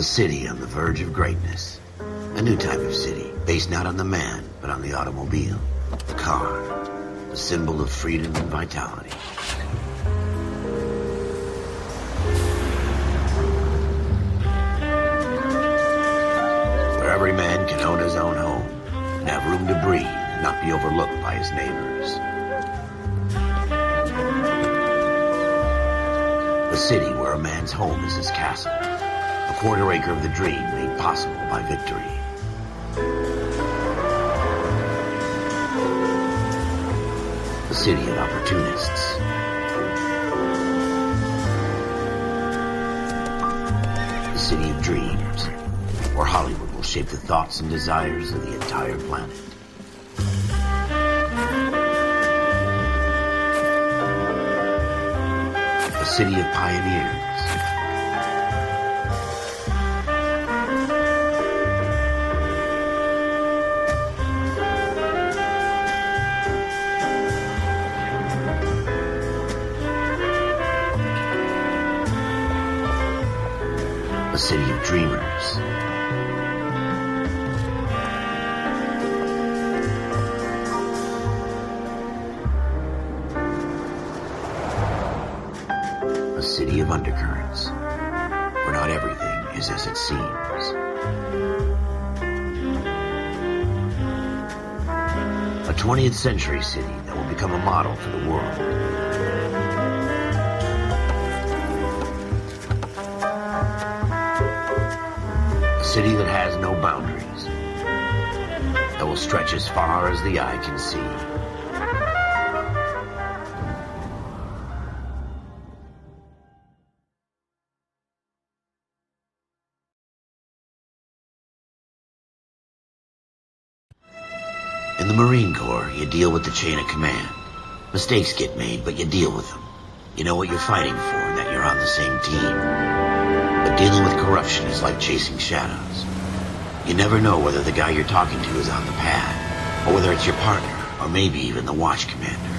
A city on the verge of greatness. A new type of city, based not on the man, but on the automobile. The car. The symbol of freedom and vitality. Where every man can own his own home, and have room to breathe, and not be overlooked by his neighbors. A city where a man's home is his castle. A quarter acre of the dream made possible by victory. A city of opportunists. A city of dreams, where Hollywood will shape the thoughts and desires of the entire planet. A city of pioneers. A city of dreamers. A city of undercurrents, where not everything is as it seems. A 20th century city that will become a model for the world. A city that has no boundaries, that will stretch as far as the eye can see. In the Marine Corps, you deal with the chain of command. Mistakes get made, but you deal with them. You know what you're fighting for, and that you're on the same team. But dealing with corruption is like chasing shadows. You never know whether the guy you're talking to is on the pad, or whether it's your partner, or maybe even the watch commander.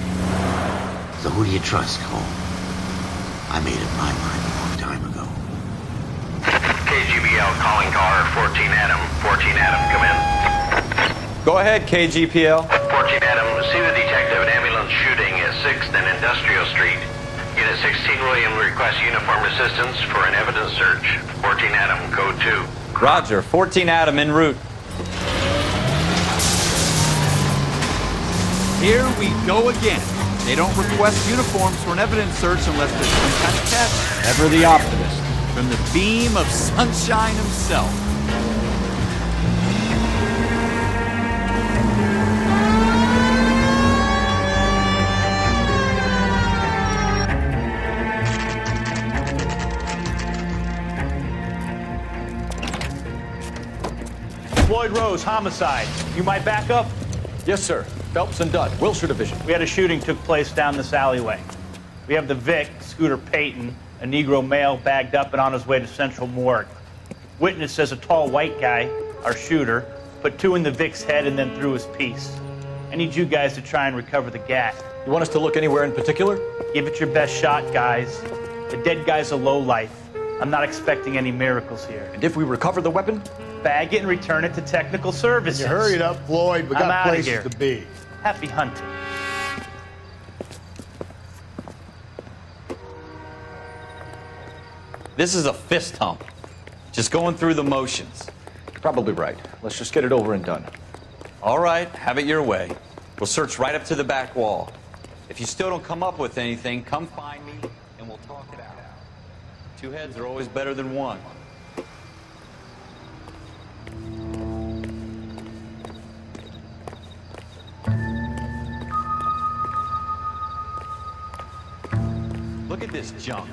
So who do you trust, Cole? I made up my mind a long time ago. KGBL calling car 14 Adam. 14 Adam, come in. Go ahead, KGPL. 14 Adam, see the detective, an ambulance shooting at 6th and Industrial Street. Unit 16 William requests uniform assistance for an evidence search. 14 Adam, code 2. Roger, 14 Adam en route. Here we go again. They don't request uniforms for an evidence search unless there's some kind of catch. Ever the optimist. From the beam of sunshine himself. Floyd Rose, homicide. You might back up? Yes, sir. Phelps and Dunn, Wilshire Division. We had a shooting took place down this alleyway. We have the Vic, Scooter Payton, a Negro male bagged up and on his way to Central Morgue. Witness says a tall white guy, our shooter, put 2 in the Vic's head and then threw his piece. I need you guys to try and recover the gat. You want us to look anywhere in particular? Give it your best shot, guys. The dead guy's a lowlife. I'm not expecting any miracles here. And if we recover the weapon? Bag it and return it to technical services. You hurry it up, Floyd. We I'm got outta places here. to be. Happy hunting. This is a fist hump. Just going through the motions. You're probably right. Let's just get it over and done. All right, have it your way. We'll search right up to the back wall. If you still don't come up with anything, come find me and we'll talk it out. 2 heads are always better than 1. Look at this junk.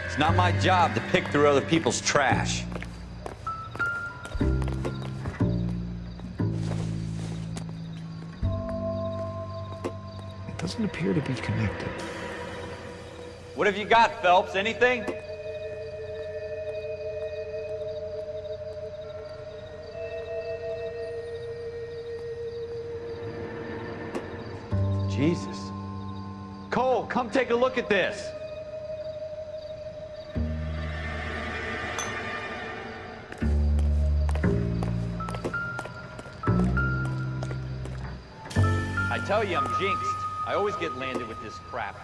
It's not my job to pick through other people's trash. It doesn't appear to be connected. What have you got, Phelps? Anything? Jesus. Cole, come take a look at this. I tell you, I'm jinxed. I always get landed with this crap.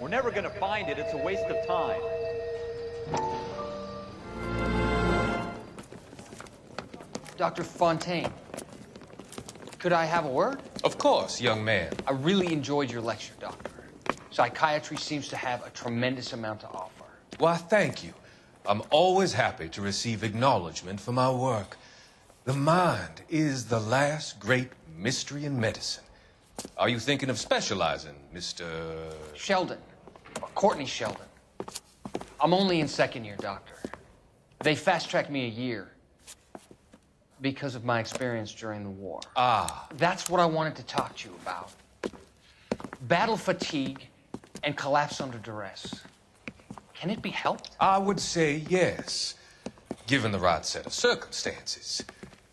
We're never gonna find it. It's a waste of time. Dr. Fontaine, could I have a word? Of course, young man. I really enjoyed your lecture, Doctor. Psychiatry seems to have a tremendous amount to offer. Why, thank you. I'm always happy to receive acknowledgement for my work. The mind is the last great mystery in medicine. Are you thinking of specializing, Mr. Sheldon, or Courtney Sheldon. I'm only in second year, Doctor. They fast-tracked me a year because of my experience during the war. Ah. That's what I wanted to talk to you about. Battle fatigue and collapse under duress. Can it be helped? I would say yes, given the right set of circumstances.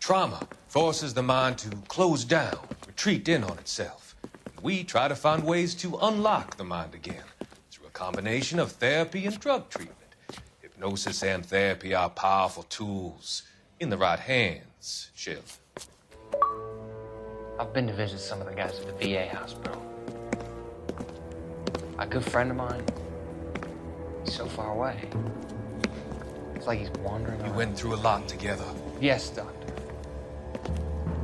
Trauma forces the mind to close down, retreat in on itself. We try to find ways to unlock the mind again through a combination of therapy and drug treatment. Hypnosis and therapy are powerful tools in the right hands, Sheldon. I've been to visit some of the guys at the VA hospital. A good friend of mine, he's so far away. It's like he's wandering You around. went through a lot together. Yes, Doctor.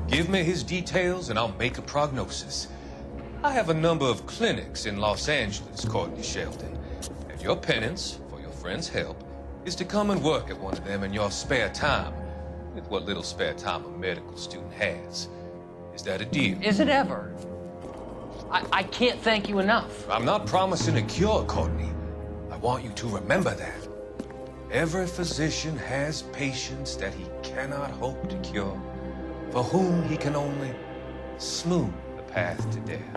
Give me his details and I'll make a prognosis. I have a number of clinics in Los Angeles, Courtney Sheldon. And your penance, for your friend's help, is to come and work at one of them in your spare time, with what little spare time a medical student has. Is that a deal? Is it ever? I can't thank you enough. I'm not promising a cure, Courtney. I want you to remember that. Every physician has patients that he cannot hope to cure, for whom he can only smooth the path to death.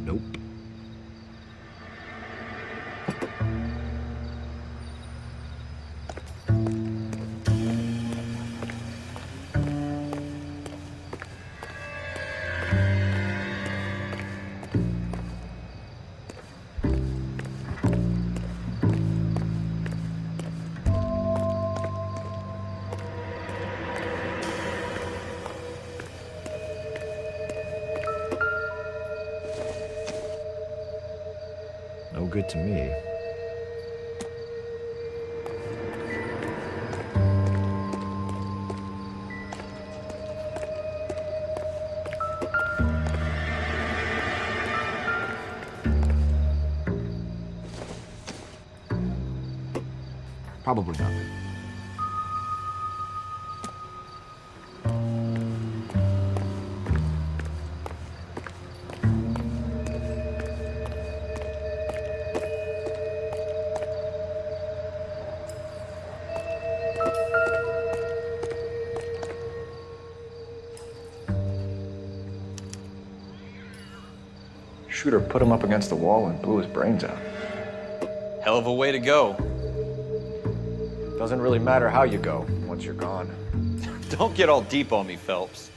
Nope. No good to me. Probably not. Shooter put him up against the wall and blew his brains out. Hell of a way to go. Doesn't really matter how you go once you're gone. Don't get all deep on me, Phelps.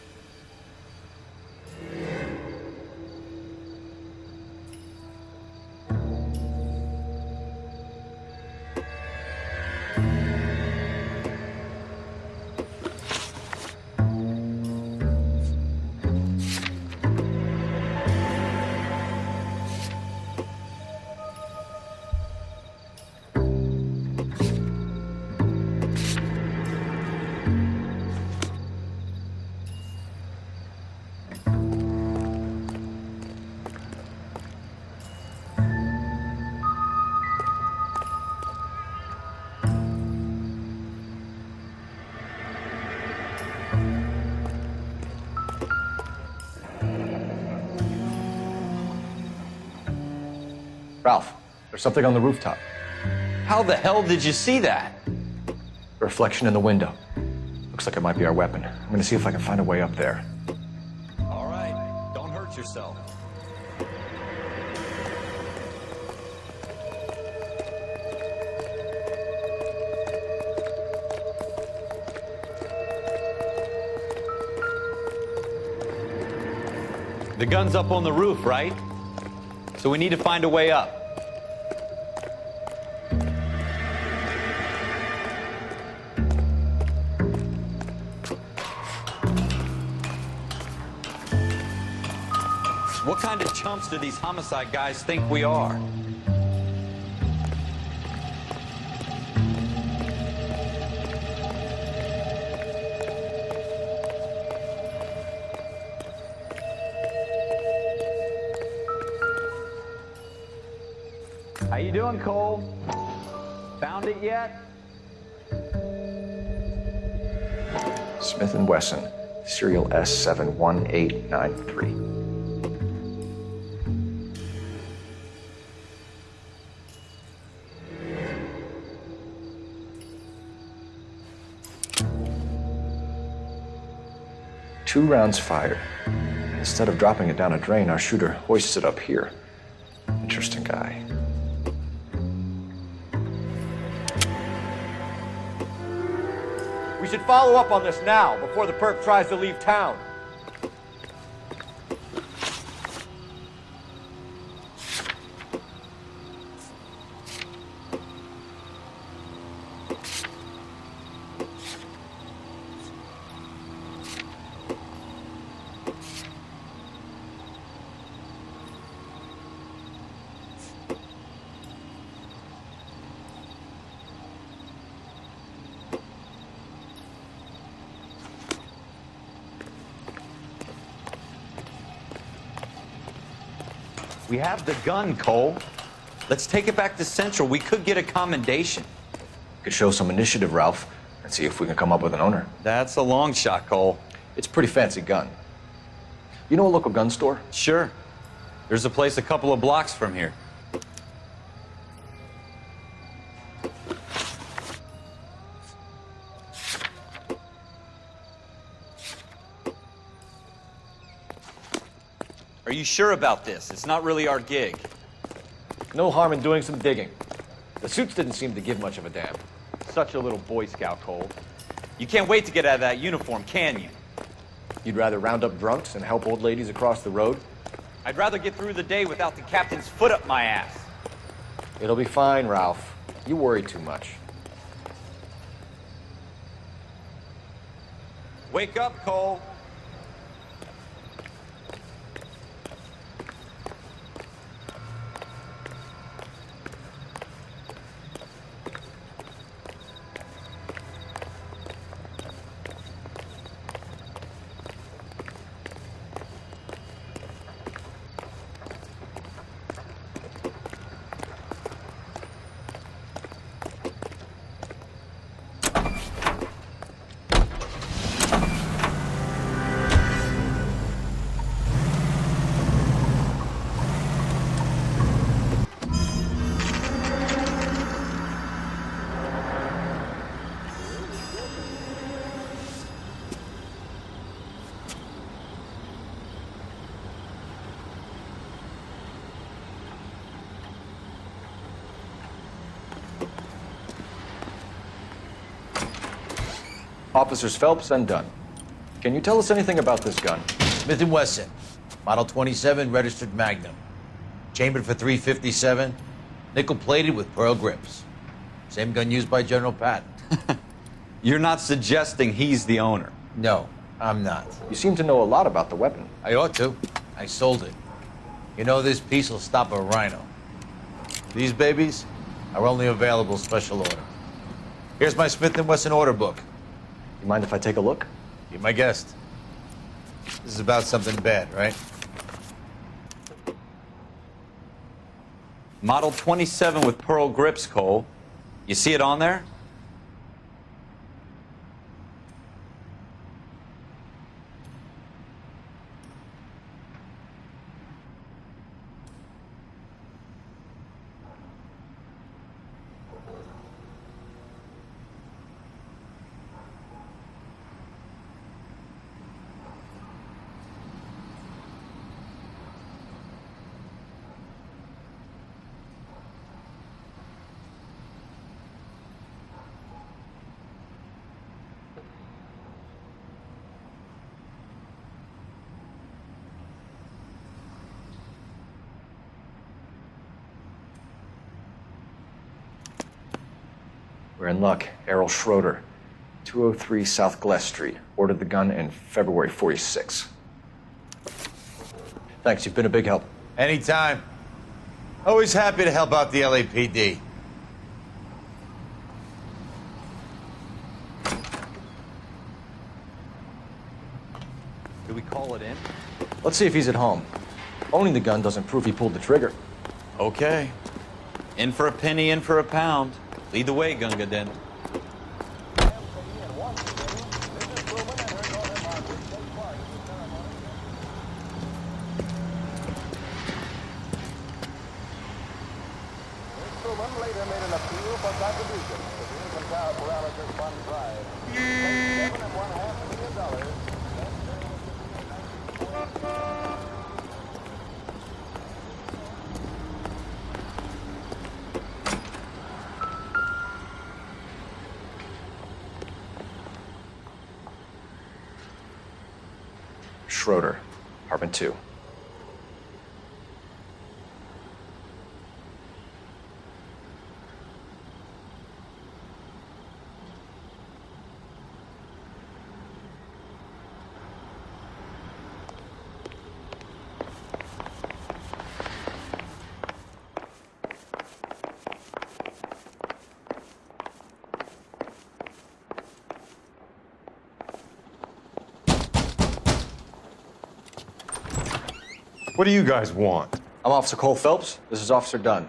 Ralph, there's something on the rooftop. How the hell did you see that? A reflection in the window. Looks like it might be our weapon. I'm gonna see if I can find a way up there. All right, don't hurt yourself. The gun's up on the roof, right? So we need to find a way up. What kind of chumps do these homicide guys think we are? How you doing, Cole? Found it yet? Smith & Wesson, serial S71893. Two rounds fired. Instead of dropping it down a drain, our shooter hoists it up here. Interesting guy. We should follow up on this now, before the perp tries to leave town. We have the gun, Cole. Let's take it back to Central. We could get a commendation. Could show some initiative, Ralph, and see if we can come up with an owner. That's a long shot, Cole. It's a pretty fancy gun. You know a local gun store? Sure. There's a place a couple of blocks from here. Are you sure about this? It's not really our gig. No harm in doing some digging. The suits didn't seem to give much of a damn. Such a little Boy Scout, Cole. You can't wait to get out of that uniform, can you? You'd rather round up drunks and help old ladies across the road? I'd rather get through the day without the captain's foot up my ass. It'll be fine, Ralph. You worry too much. Wake up, Cole. Officers Phelps and Dunn. Can you tell us anything about this gun? Smith & Wesson, Model 27, registered Magnum. Chambered for .357, nickel-plated with pearl grips. Same gun used by General Patton. You're not suggesting he's the owner? No, I'm not. You seem to know a lot about the weapon. I ought to. I sold it. You know, this piece will stop a rhino. These babies are only available special order. Here's my Smith & Wesson order book. You mind if I take a look? Be my guest. This is about something bad, right? Model 27 with pearl grips, Cole. You see it on there? We're in luck. Errol Schroeder, 203 South Glass Street. Ordered the gun in February 46. Thanks, you've been a big help. Anytime. Always happy to help out the LAPD. Do we call it in? Let's see if he's at home. Owning the gun doesn't prove he pulled the trigger. Okay. In for a penny, in for a pound. Lead the way, Gunga Den. Later made an appeal for contributions to the infant child paralysis fund drive. $7.5 million. Schroeder, apartment 2. What do you guys want? I'm Officer Cole Phelps. This is Officer Dunn,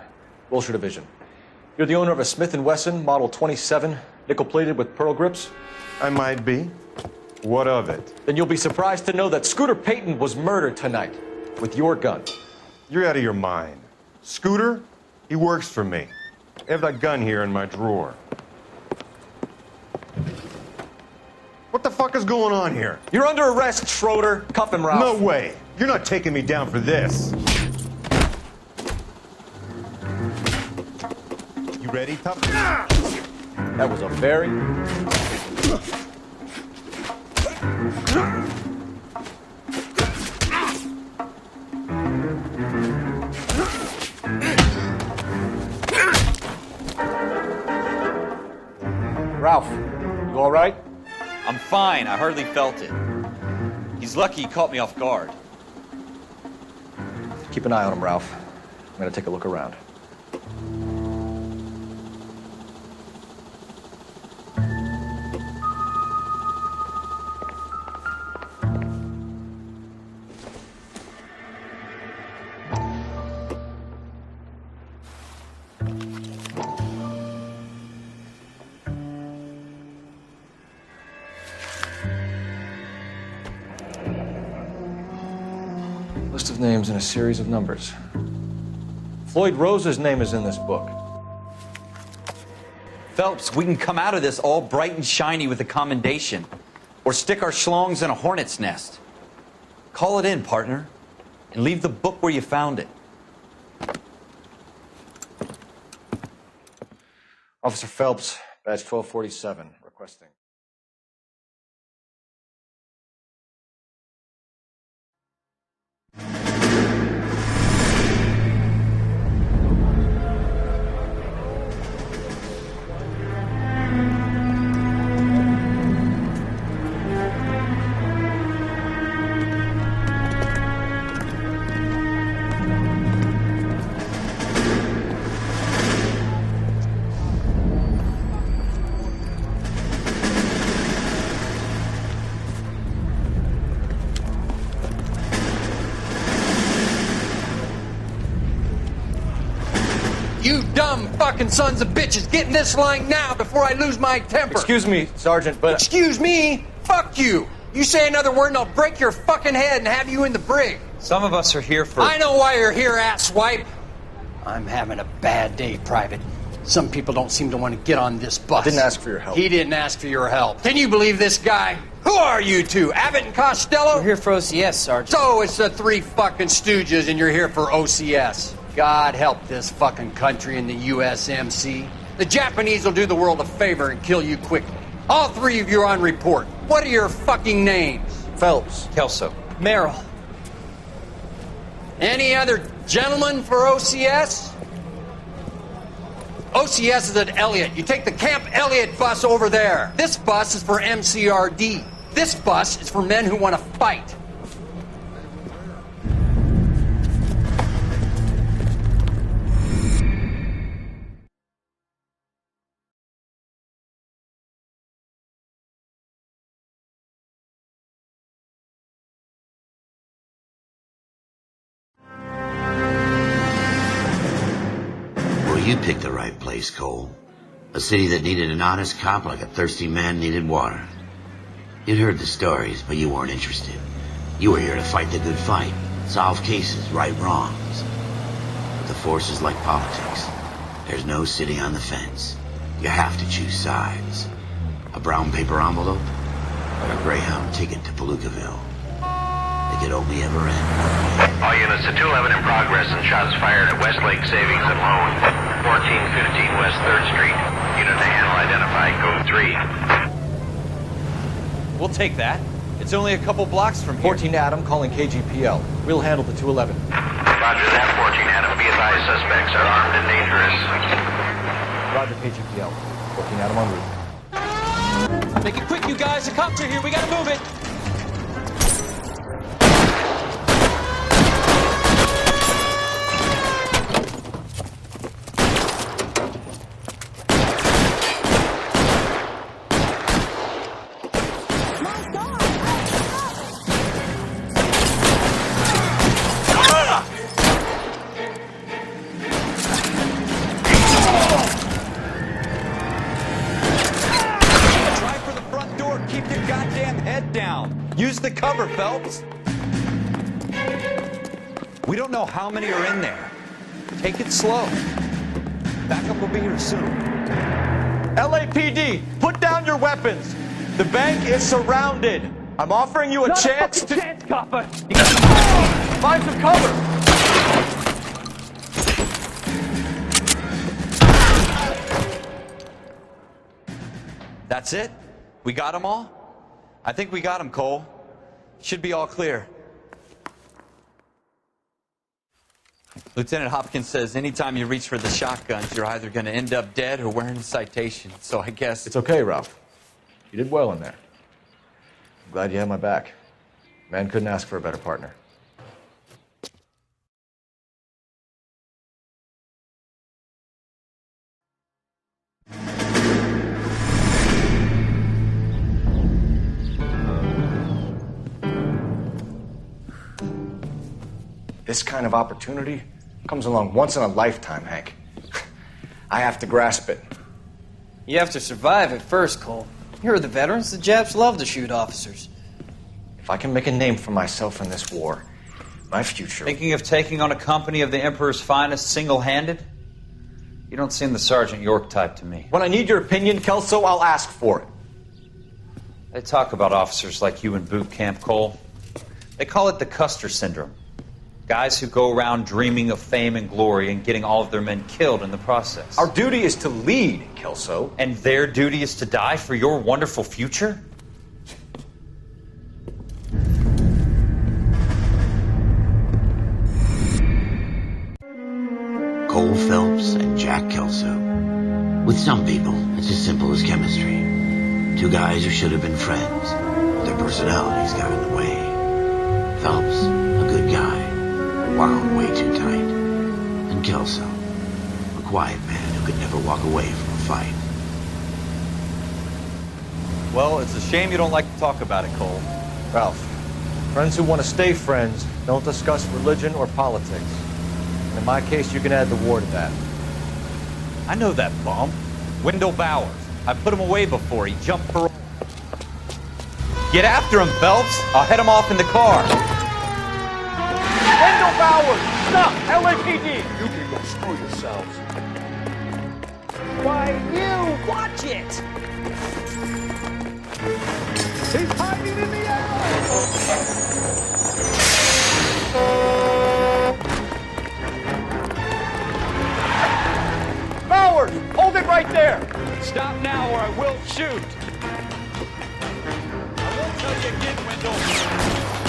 Wilshire Division. You're the owner of a Smith & Wesson Model 27, nickel-plated with pearl grips? I might be. What of it? Then you'll be surprised to know that Scooter Payton was murdered tonight with your gun. You're out of your mind. Scooter? He works for me. I have that gun here in my drawer. What the fuck is going on here? You're under arrest, Schroeder. Cuff him, Ralph. No way. You're not taking me down for this. You ready, tough? That was a very... Ralph, you all right? I'm fine. I hardly felt it. He's lucky he caught me off guard. Keep an eye on him, Ralph. I'm gonna take a look around. List of names and a series of numbers. Floyd Rose's name is in this book. Phelps, we can come out of this all bright and shiny with a commendation. Or stick our schlongs in a hornet's nest. Call it in, partner. And leave the book where you found it. Officer Phelps, badge 1247, requesting. You dumb fucking sons of bitches, get in this line now before I lose my temper. Excuse me, Sergeant, but... Excuse me? Fuck you. You say another word and I'll break your fucking head and have you in the brig. Some of us are here for... I know why you're here, asswipe. I'm having a bad day, Private. Some people don't seem to want to get on this bus. I didn't ask for your help. He didn't ask for your help. Can you believe this guy? Who are you two? Abbott and Costello? We're here for OCS, Sergeant. So it's the three fucking stooges and you're here for OCS. God help this fucking country and the USMC. The Japanese will do the world a favor and kill you quickly. All three of you are on report. What are your fucking names? Phelps. Kelso. Merrill. Any other gentlemen for OCS? OCS is at Elliott. You take the Camp Elliott bus over there. This bus is for MCRD. This bus is for men who want to fight. You picked the right place, Cole. A city that needed an honest cop like a thirsty man needed water. You'd heard the stories, but you weren't interested. You were here to fight the good fight, solve cases, right wrongs. But the force is like politics. There's no sitting on the fence. You have to choose sides. A brown paper envelope, or a Greyhound ticket to Palookaville. It could only ever end one way. All units to 211 in progress and shots fired at Westlake Savings and Loan, 1415 West 3rd Street. Unit to handle identified, code 3. We'll take that. It's only a couple blocks from here. 14 Adam calling KGPL. We'll handle the 211. Roger that, 14 Adam. Be advised, suspects are armed and dangerous. Roger, KGPL. 14 Adam en route. Make it quick, you guys. The cops are here. We gotta move it. Use the cover, Phelps. We don't know how many are in there. Take it slow. Backup will be here soon. LAPD, put down your weapons. The bank is surrounded. I'm offering you a chance to... chance, copper. Find some cover. That's it? We got them all? I think we got him, Cole. Should be all clear. Lieutenant Hopkins says anytime you reach for the shotguns, you're either going to end up dead or wearing a citation. So I guess... It's okay, Ralph. You did well in there. I'm glad you had my back. Man couldn't ask for a better partner. This kind of opportunity comes along once in a lifetime, Hank. I have to grasp it. You have to survive it first, Cole. You're the veterans. The Japs love to shoot officers. If I can make a name for myself in this war, my future... Thinking of taking on a company of the Emperor's finest single-handed? You don't seem the Sergeant York type to me. When I need your opinion, Kelso, I'll ask for it. They talk about officers like you in boot camp, Cole. They call it the Custer Syndrome. Guys who go around dreaming of fame and glory and getting all of their men killed in the process. Our duty is to lead, Kelso. And their duty is to die for your wonderful future? Cole Phelps and Jack Kelso. With some people, it's as simple as chemistry. Two guys who should have been friends, but their personalities got in the way. Phelps, a good guy, wound way too tight. And Kelso, a quiet man who could never walk away from a fight. Well, it's a shame you don't like to talk about it, Cole. Ralph, friends who want to stay friends don't discuss religion or politics. And in my case, you can add the war to that. I know that bum. Wendell Bowers. I put him away before. He jumped parole. Get after him, Phelps. I'll head him off in the car. Wendell Bowers! Stop! LAPD! You can go screw yourselves. Why, you! Watch it! He's hiding in the Bowers! Hold it right there! Stop now or I will shoot! I won't tell you again, Wendell.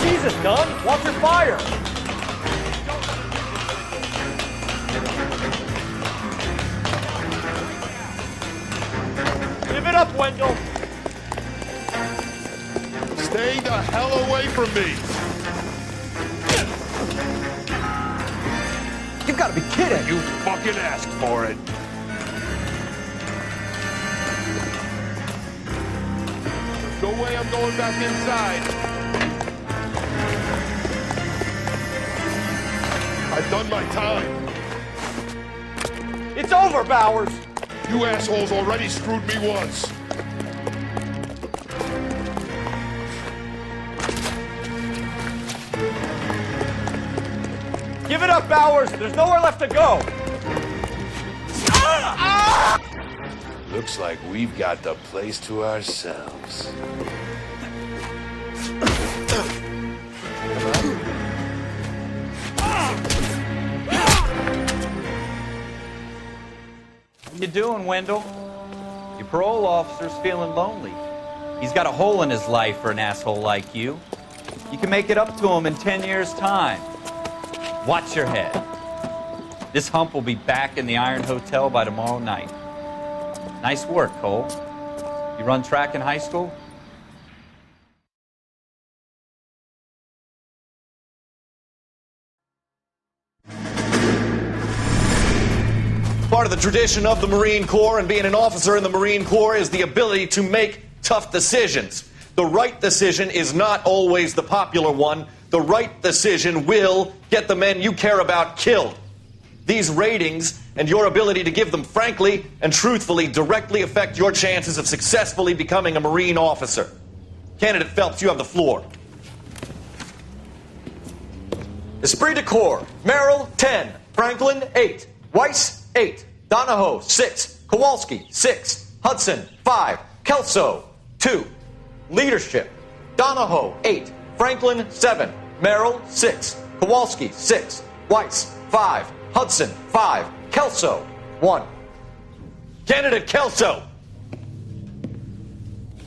Jesus, Dunn! Watch your fire! up, Wendell! Stay the hell away from me! You've got to be kidding! You fucking asked for it! No way I'm going back inside! I've done my time! It's over, Bowers! You assholes already screwed me once! Give it up, Bowers! There's nowhere left to go! Looks like we've got the place to ourselves. How you doing, Wendell? Your parole officer's feeling lonely. He's got a hole in his life for an asshole like you. You can make it up to him in 10 years' time. Watch your head. This hump will be back in the Iron Hotel by tomorrow night. Nice work, Cole. You run track in high school? Part of the tradition of the Marine Corps and being an officer in the Marine Corps is the ability to make tough decisions. The right decision is not always the popular one. The right decision will get the men you care about killed. These ratings and your ability to give them frankly and truthfully directly affect your chances of successfully becoming a Marine officer. Candidate Phelps, you have the floor. Esprit de Corps, Merrill, 10. Franklin, 8. Weiss, 8. Donahoe, 6. Kowalski, 6. Hudson, 5. Kelso, 2. Leadership, Donahoe, 8. Franklin, 7. Merrill, 6. Kowalski, 6. Weiss, 5. Hudson, 5. Kelso, 1. Candidate Kelso!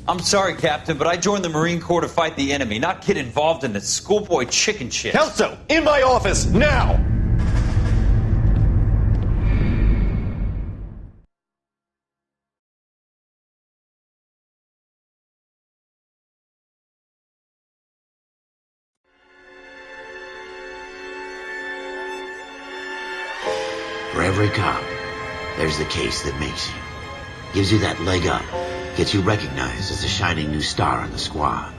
I'm sorry, Captain, but I joined the Marine Corps to fight the enemy, not get involved in the schoolboy chicken shit. Kelso, in my office, now! For every cop, there's the case that makes you. Gives you that leg up. Gets you recognized as a shining new star in the squad.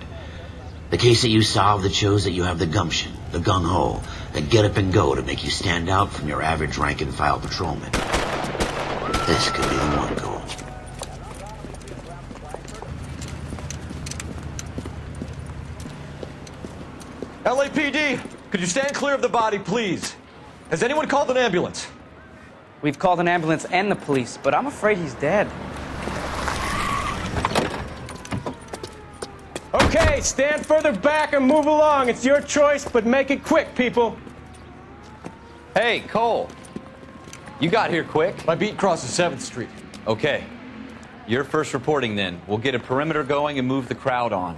The case that you solve that shows that you have the gumption, the gung-ho, the get up and go to make you stand out from your average rank-and-file patrolman. This could be the one, Cole. LAPD, could you stand clear of the body, please? Has anyone called an ambulance? We've called an ambulance and the police, but I'm afraid he's dead. Okay, stand further back and move along. It's your choice, but make it quick, people. Hey, Cole. You got here quick. My beat crosses 7th Street. Okay. You're first reporting then. We'll get a perimeter going and move the crowd on.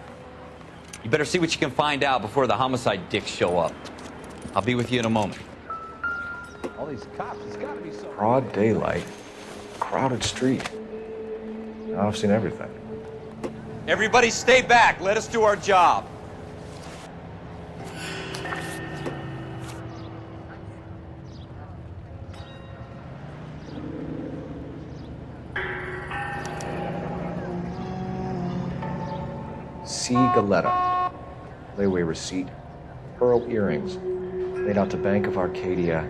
You better see what you can find out before the homicide dicks show up. I'll be with you in a moment. All these cops, it's gotta be so... Broad daylight, crowded street. Now I've seen everything. Everybody stay back. Let us do our job. C. Galetta. Layaway receipt. Pearl earrings. Made out to Bank of Arcadia.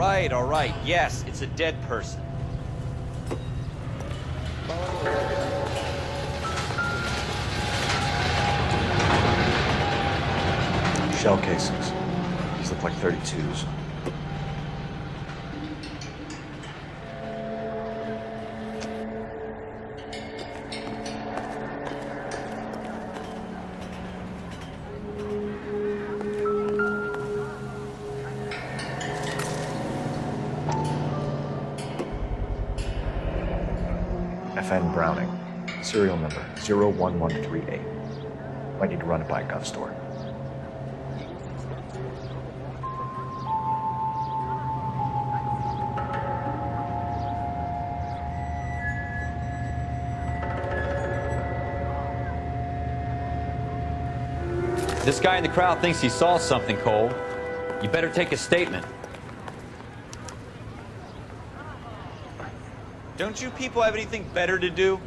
right, all right. Yes, it's a dead person. Shell casings. These look like 32s. FN Browning. Serial number 01138. Might need to run it by a gun store. This guy in the crowd thinks he saw something, Cole. You better take a statement. Don't you people have anything better to do?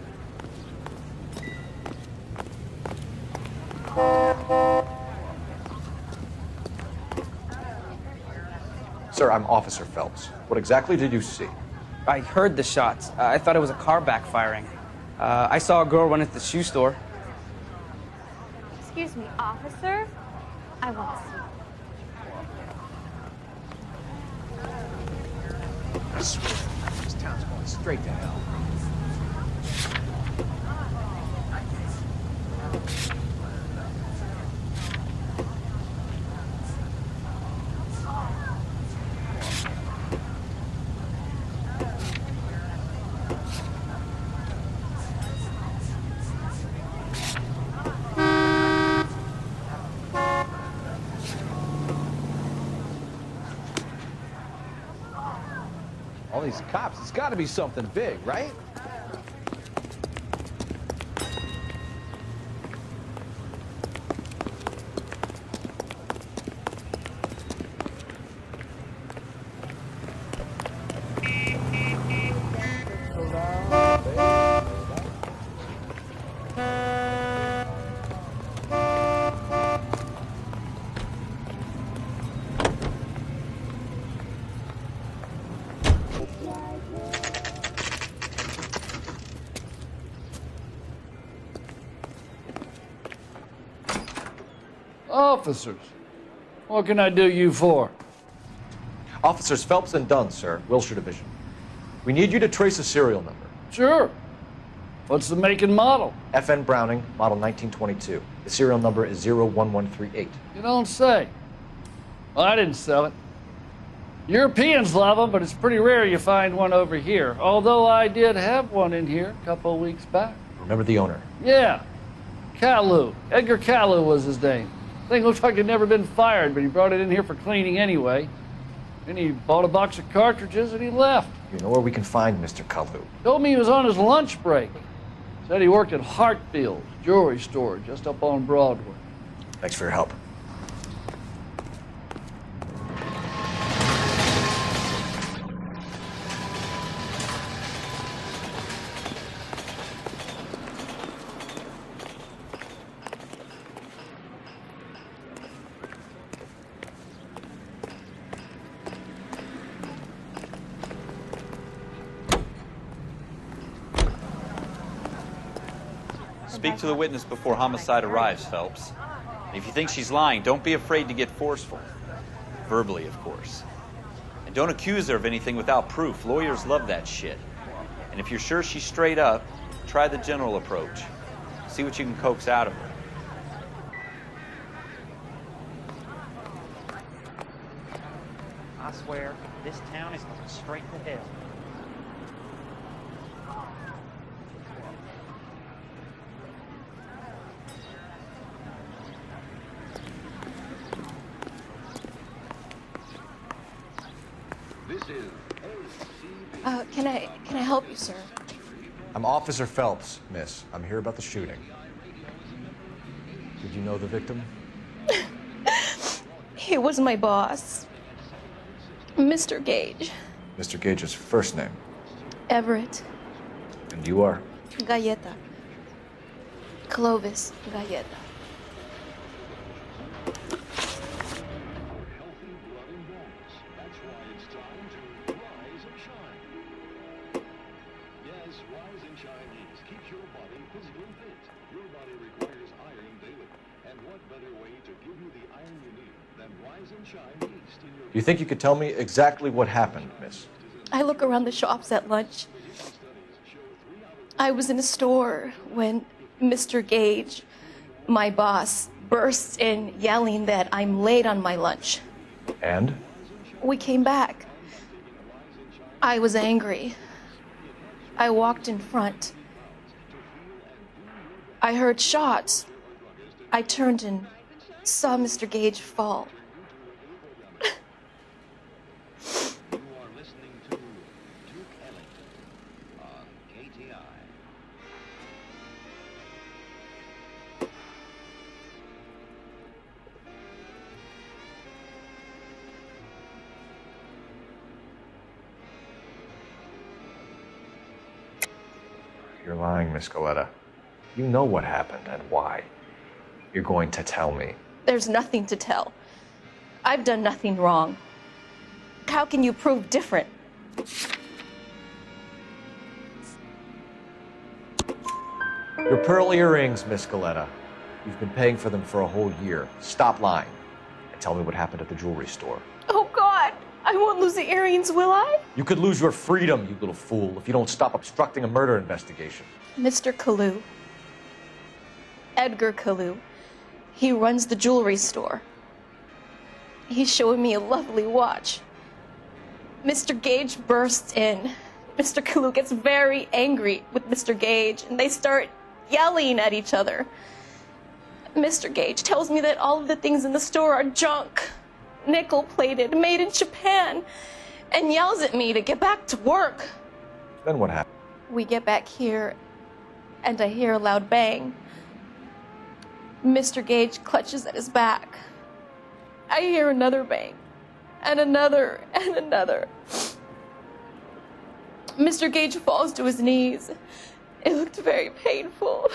Sir, I'm Officer Phelps. What exactly did you see? I heard the shots. I thought it was a car backfiring. I saw a girl run into the shoe store. Excuse me, officer? I want to see. I swear, this town's going straight to hell. All these cops, it's got to be something big, right? Officers, what can I do you for? Officers Phelps and Dunn, sir, Wilshire Division. We need you to trace a serial number. Sure. What's the make and model? FN Browning, model 1922. The serial number is 01138. You don't say. Well, I didn't sell it. Europeans love them, but it's pretty rare you find one over here. Although I did have one in here a couple of weeks back. Remember the owner? Yeah. Kalu. Edgar Kalu was his name. Thing looked like he'd never been fired, but he brought it in here for cleaning anyway. Then he bought a box of cartridges and he left. You know where we can find Mr. Kalu? Told me he was on his lunch break. Said he worked at Hartfield's jewelry store just up on Broadway. Thanks for your help. Speak to the witness before homicide arrives, Phelps. If you think she's lying, don't be afraid to get forceful. Verbally, of course. And don't accuse her of anything without proof. Lawyers love that shit. And if you're sure she's straight up, try the general approach. See what you can coax out of her. I swear, this town is going straight to hell. Can I help you, sir? I'm Officer Phelps, miss. I'm here about the shooting. Did you know the victim? He was my boss, Mr. Gage. Mr. Gage's first name. Everett. And you are? Galleta. Clovis Galleta. You think you could tell me exactly what happened, miss? I look around the shops at lunch. I was in a store when Mr. Gage, my boss, bursts in yelling that I'm late on my lunch. And? We came back. I was angry. I walked in front. I heard shots. I turned and saw Mr. Gage fall. You're lying, Miss Goleta. You know what happened and why. You're going to tell me. There's nothing to tell. I've done nothing wrong. How can you prove different? Your pearl earrings, Miss Goleta. You've been paying for them for a whole year. Stop lying and tell me what happened at the jewelry store. Oh, God! I won't lose the earrings, will I? You could lose your freedom, you little fool, if you don't stop obstructing a murder investigation. Mr. Kalu. Edgar Kalu. He runs the jewelry store. He's showing me a lovely watch. Mr. Gage bursts in. Mr. Kalu gets very angry with Mr. Gage, and they start yelling at each other. Mr. Gage tells me that all of the things in the store are junk, nickel-plated, made in Japan, and yells at me to get back to work. Then what happened? We get back here, and I hear a loud bang. Mr. Gage clutches at his back. I hear another bang, and another, and another. Mr. Gage falls to his knees. It looked very painful.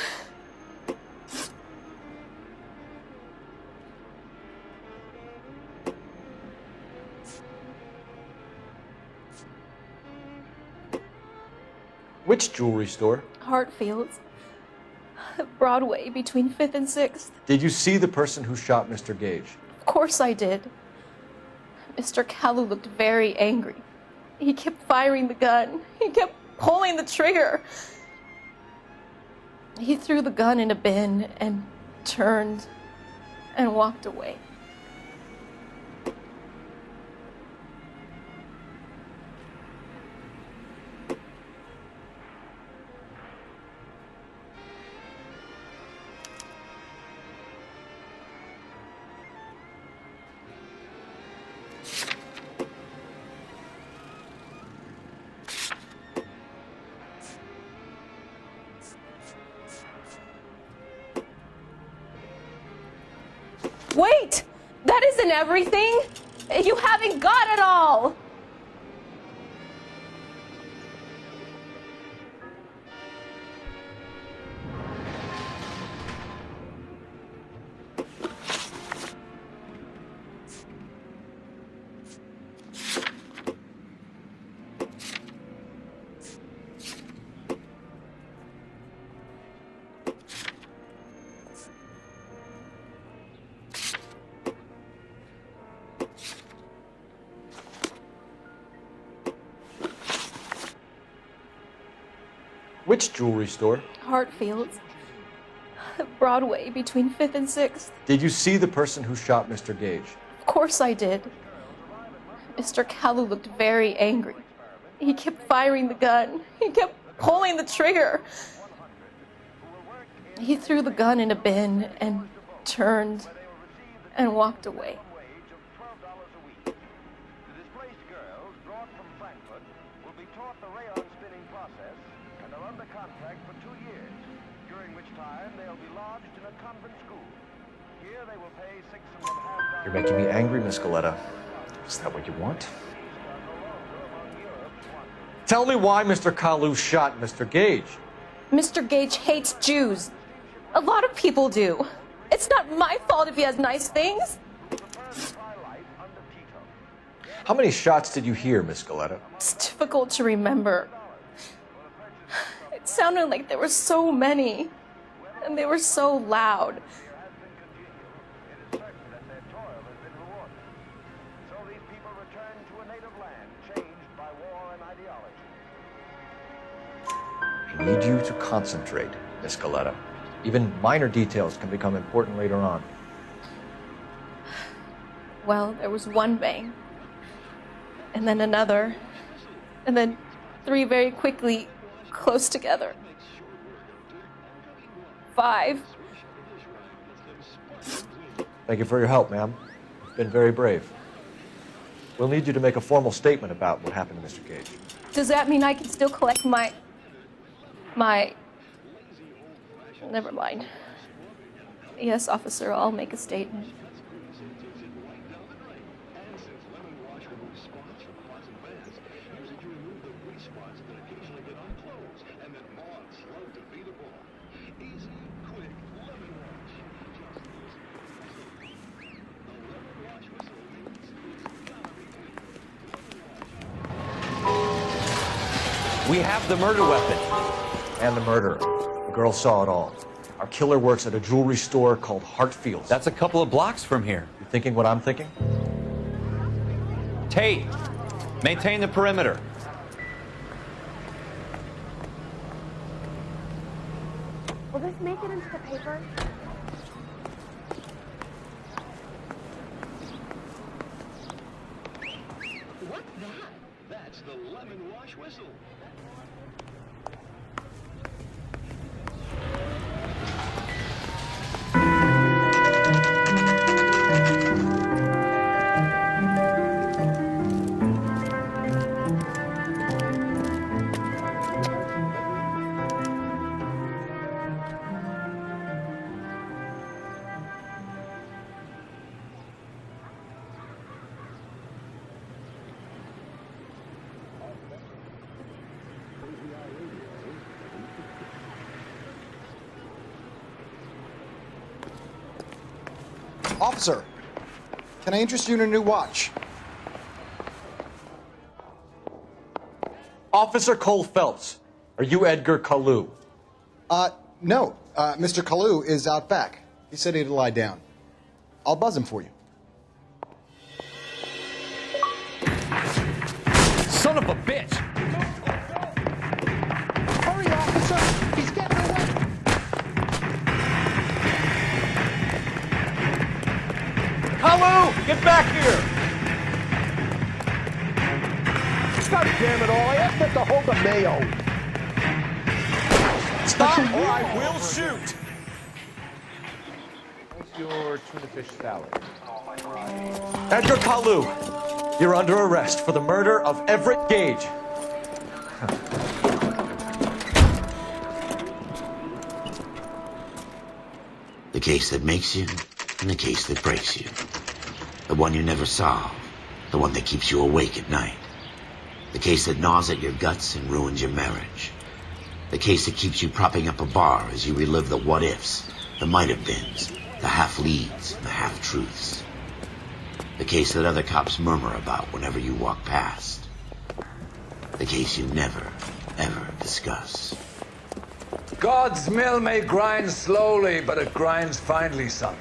Which jewelry store? Hartfield's. Broadway, between 5th and 6th. Did you see the person who shot Mr. Gage? Of course I did. Mr. Kalu looked very angry. He kept firing the gun. He kept pulling the trigger. He threw the gun in a bin and turned and walked away. Wait! That isn't everything! You haven't got it all! Which jewelry store? Hartfield's. Broadway, between 5th and 6th. Did you see the person who shot Mr. Gage? Of course I did. Mr. Kalu looked very angry. He kept firing the gun. He kept pulling the trigger. He threw the gun in a bin and turned and walked away. You're making me angry, Miss Goleta. Is that what you want? Tell me why Mr. Kalu shot Mr. Gage. Mr. Gage hates Jews. A lot of people do. It's not my fault if he has nice things. How many shots did you hear, Miss Goleta? It's difficult to remember. It sounded like there were so many, and they were so loud. I need you to concentrate, Miss Coletta. Even minor details can become important later on. Well, there was one bang, and then another, and then 3 very quickly, close together. 5. Thank you for your help, ma'am. You've been very brave. We'll need you to make a formal statement about what happened to Mr. Gage. Does that mean I can still collect my... Never mind. Yes, officer, I'll make a statement. We have the murder weapon. And the murderer. The girl saw it all. Our killer works at a jewelry store called Hartfield's. That's a couple of blocks from here. You thinking what I'm thinking? Tate, maintain the perimeter. Will this make it into the paper? What's that? That's the lemon wash whistle. Officer, can I interest you in a new watch? Officer Cole Phelps, are you Edgar Kalu? No. Mr. Kalu is out back. He said he'd lie down. I'll buzz him for you. Son of a bitch! Hurry, officer! He's getting away! Kalu, get back here! God damn it all, I asked them to hold the mayo. Stop or I will shoot! What's your tuna fish salad? Edgar Kalu, you're under arrest for the murder of Everett Gage. The case that makes you and the case that breaks you. The one you never solve. The one that keeps you awake at night. The case that gnaws at your guts and ruins your marriage. The case that keeps you propping up a bar as you relive the what-ifs, the might-have-beens, the half-leads, and the half-truths. The case that other cops murmur about whenever you walk past. The case you never, ever discuss. God's mill may grind slowly, but it grinds finely, son.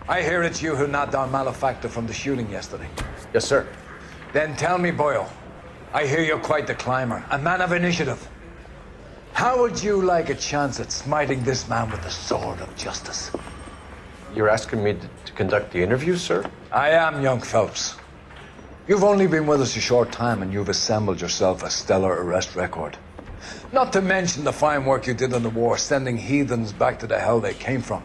I hear it's you who knocked down Malefactor from the shooting yesterday. Yes, sir. Then tell me, Boyle, I hear you're quite the climber, a man of initiative. How would you like a chance at smiting this man with the sword of justice? You're asking me to conduct the interview, sir? I am, young Phelps. You've only been with us a short time and you've assembled yourself a stellar arrest record. Not to mention the fine work you did in the war, sending heathens back to the hell they came from.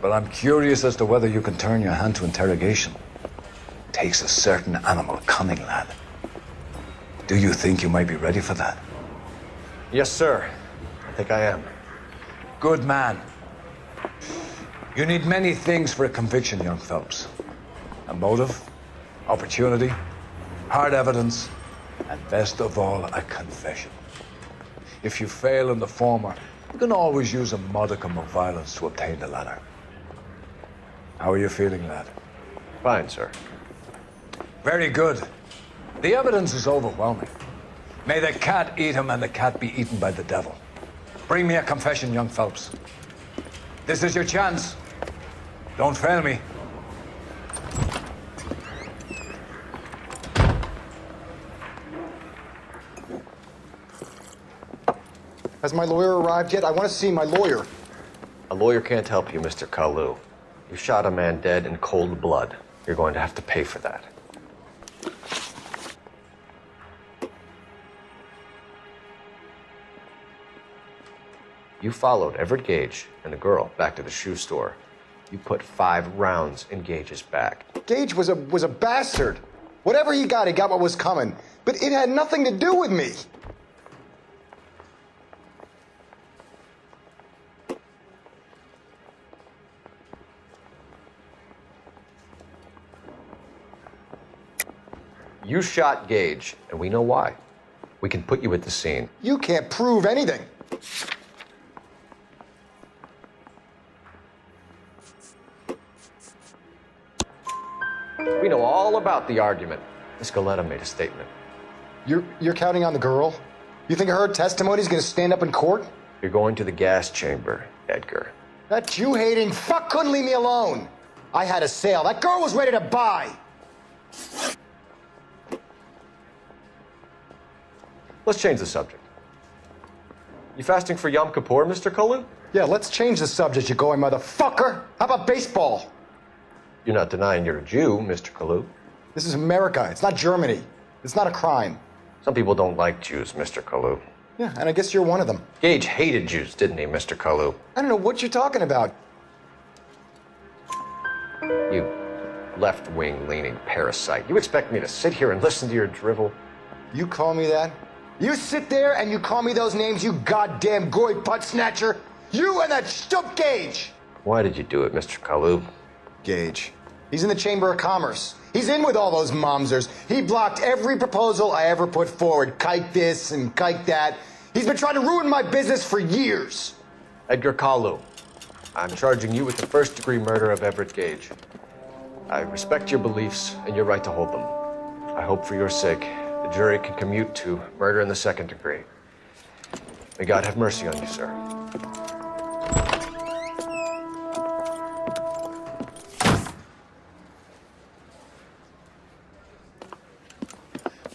But I'm curious as to whether you can turn your hand to interrogation. It takes a certain animal cunning, lad. Do you think you might be ready for that? Yes, sir. I think I am. Good man. You need many things for a conviction, young Phelps. A motive, opportunity, hard evidence, and best of all, a confession. If you fail in the former, you can always use a modicum of violence to obtain the latter. How are you feeling, lad? Fine, sir. Very good. The evidence is overwhelming. May the cat eat him and the cat be eaten by the devil. Bring me a confession, young Phelps. This is your chance. Don't fail me. Has my lawyer arrived yet? I want to see my lawyer. A lawyer can't help you, Mr. Kalu. You shot a man dead in cold blood. You're going to have to pay for that. You followed Everett Gage and the girl back to the shoe store. You put 5 rounds in Gage's back. Gage was a bastard. Whatever he got what was coming. But it had nothing to do with me. You shot Gage, and we know why. We can put you at the scene. You can't prove anything. We know all about the argument. Miss Goleta made a statement. You're counting on the girl? You think her testimony's gonna stand up in court? You're going to the gas chamber, Edgar. That Jew-hating fuck couldn't leave me alone. I had a sale. That girl was ready to buy. Let's change the subject. You fasting for Yom Kippur, Mr. Kalu? Yeah, let's change the subject, you going motherfucker. How about baseball? You're not denying you're a Jew, Mr. Kalu. This is America. It's not Germany. It's not a crime. Some people don't like Jews, Mr. Kalu. Yeah, and I guess you're one of them. Gage hated Jews, didn't he, Mr. Kalu? I don't know what you're talking about. You left-wing leaning parasite. You expect me to sit here and listen to your drivel? You call me that? You sit there and you call me those names, you goddamn goy butt snatcher. You and that stup Gage. Why did you do it, Mr. Kalu? Gage. He's in the Chamber of Commerce. He's in with all those momsers. He blocked every proposal I ever put forward. Kike this and kike that. He's been trying to ruin my business for years. Edgar Kalu, I'm charging you with the first-degree murder of Everett Gage. I respect your beliefs and your right to hold them. I hope for your sake the jury can commute to murder in the second degree. May God have mercy on you, sir.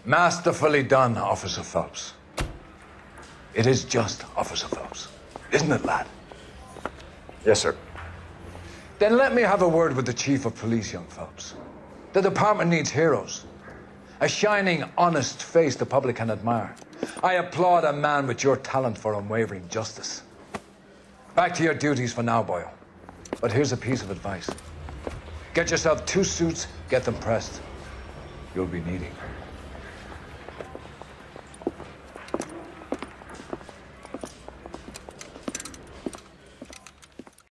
Masterfully done, Officer Phelps. It is just Officer Phelps. Isn't it, lad? Yes, sir. Then let me have a word with the Chief of Police, young Phelps. The department needs heroes. A shining, honest face the public can admire. I applaud a man with your talent for unwavering justice. Back to your duties for now, Boyle. But here's a piece of advice. Get yourself 2 suits, get them pressed. You'll be needing.